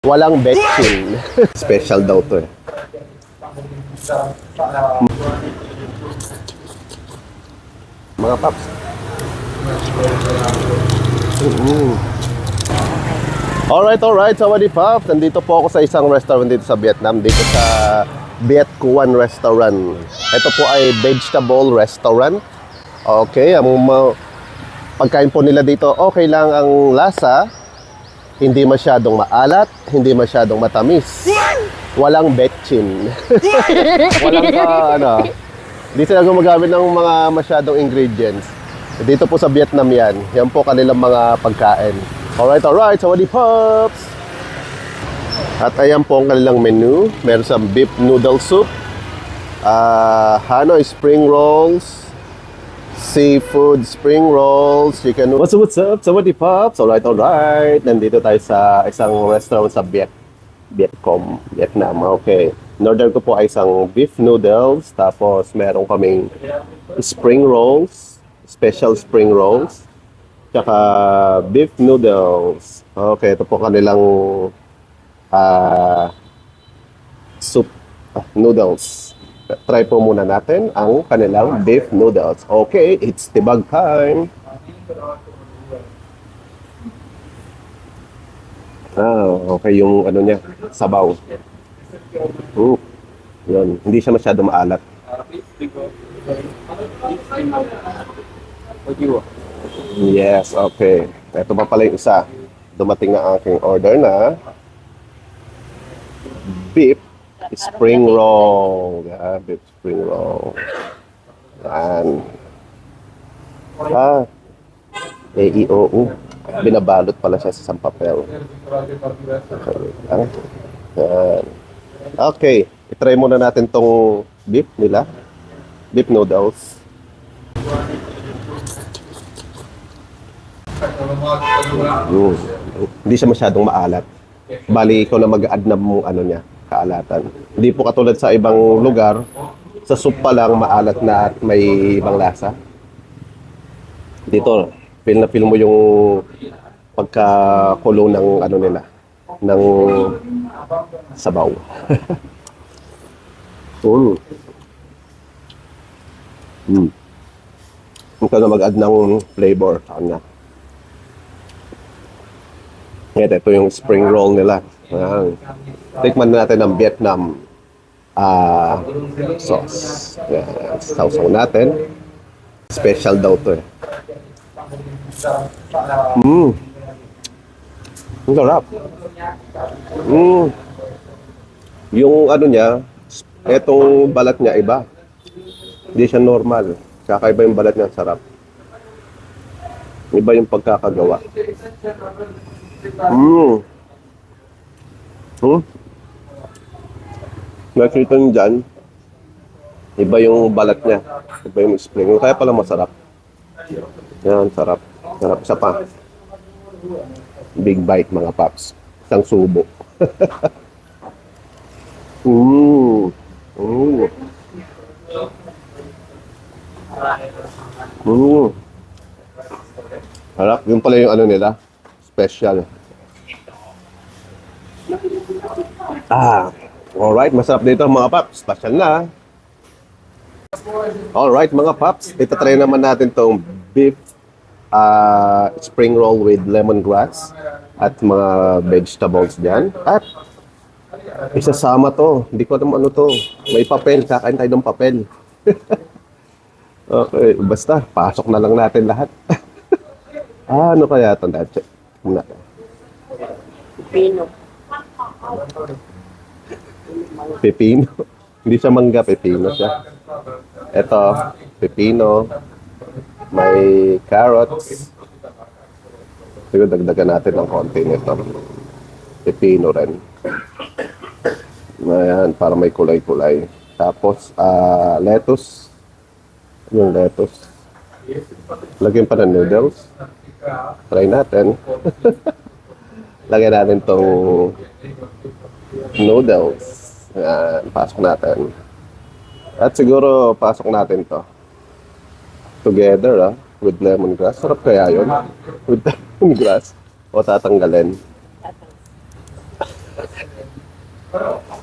Walang betchin. Special daw to eh. Mga paps. Alright. Sawadi Pops. Nandito po ako sa isang restaurant dito sa Vietnam. Dito sa Viet Cuan Restaurant. Ito po ay vegetable restaurant. Okay, ang pagkain po nila dito, okay lang ang lasa. Hindi masyadong maalat, hindi masyadong matamis. Walang betchin. Walang hindi sila gumagamit ng mga masyadong ingredients. Dito po sa Vietnam yan. Yan po kanilang mga pagkain. Alright, Sawadi Pops! At ayan po ang kanilang menu. Meron sa beef noodle soup, Hanoi spring rolls, seafood spring rolls, chicken noodles. What's up? Sawadi Pops! Alright. Nandito tayo sa isang restaurant sa Vietcom, Vietnam. Okay. In-order ko po ay isang beef noodles, tapos meron kaming spring rolls, special spring rolls, tsaka beef noodles. Okay, ito po kanilang soup noodles. Try po muna natin ang kanilang beef noodles. Okay, it's tibag time. Okay yung ano niya, sabaw. Yun, hindi siya masyado maalat. Yes, okay. Ito pa pala yung isa. Dumating na aking order na beef spring roll. Beef spring roll. Yan. AEOU. Binabalot pala siya sa isang papel. Okay. I-try muna natin tong beef nila. Beef noodles. Hindi siya masyadong maalat. Bali, ikaw na mag-add na mo ano niya, kaalatan. Hindi po katulad sa ibang lugar, sa soup pa lang maalat na at may ibang lasa. Dito, feel na feel mo yung pagkakulo ng ano nila, ng sabaw. Ikaw na mag-add ng flavor sa kanya. Ito yung spring roll nila. Tikman natin ang Vietnam sauce. Sausaw natin. Special daw to eh. Ang sarap. Yung ano niya, etong balat niya iba. Hindi siya normal. Tsaka iba yung balat niya, sarap. Iba yung pagkakagawa. Nakita nyo dyan, iba yung balat niya. Iba yung spring. Kaya pala masarap. Yan, sarap. Sarap. Isa pa. Big bite mga paps. Isang subo. Harap, yun pala yung ano nila. Special. Alright, masarap dito mga paps. Special na. Alright mga paps, itatry naman natin tong beef spring roll with lemongrass at mga vegetables dyan. At isasama to. Hindi ko alam ano to. May papel. Kakain tayo ng papel. Okay. Basta, pasok na lang natin lahat. Ano kaya ito? Check. Pipino. Pepino. Hindi siya mangga. Pepino siya. Ito. Pepino. May carrots. Siguro dagdagan natin ng konti nito. Pepino rin. Ayan, para may kulay-kulay. Tapos, lettuce. Yung lettuce. Lagyan pa ng noodles. Try natin. Lagyan natin tong noodles. Ayan, pasok natin. At siguro, pasok natin to. Together, with lemongrass. Sarap kaya yun? With lemongrass. O tatanggalin.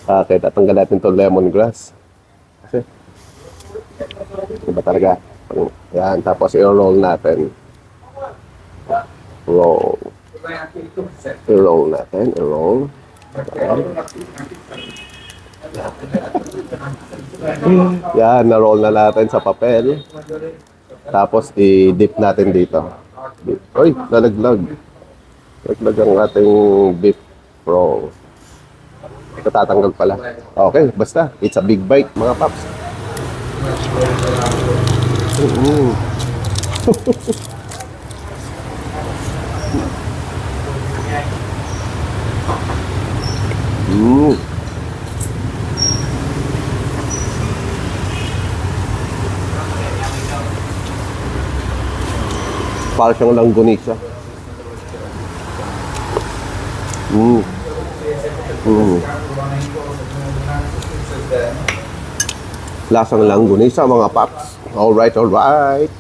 Okay, tatanggal natin itong lemongrass. Kasi, iba talaga. Yan, tapos i-roll natin. Roll. I-roll natin, i-roll. Yan, na-roll na natin sa papel. Tapos i-dip natin dito. Uy, nalaglag. Nalaglag ang ating beef roll. Ito tatanggal pala. Okay, basta. It's a big bite, mga paps. Mm. Para siyang langgonisa. Mm. Mm. Lasang langgonisa, mga paps. Alright, alright.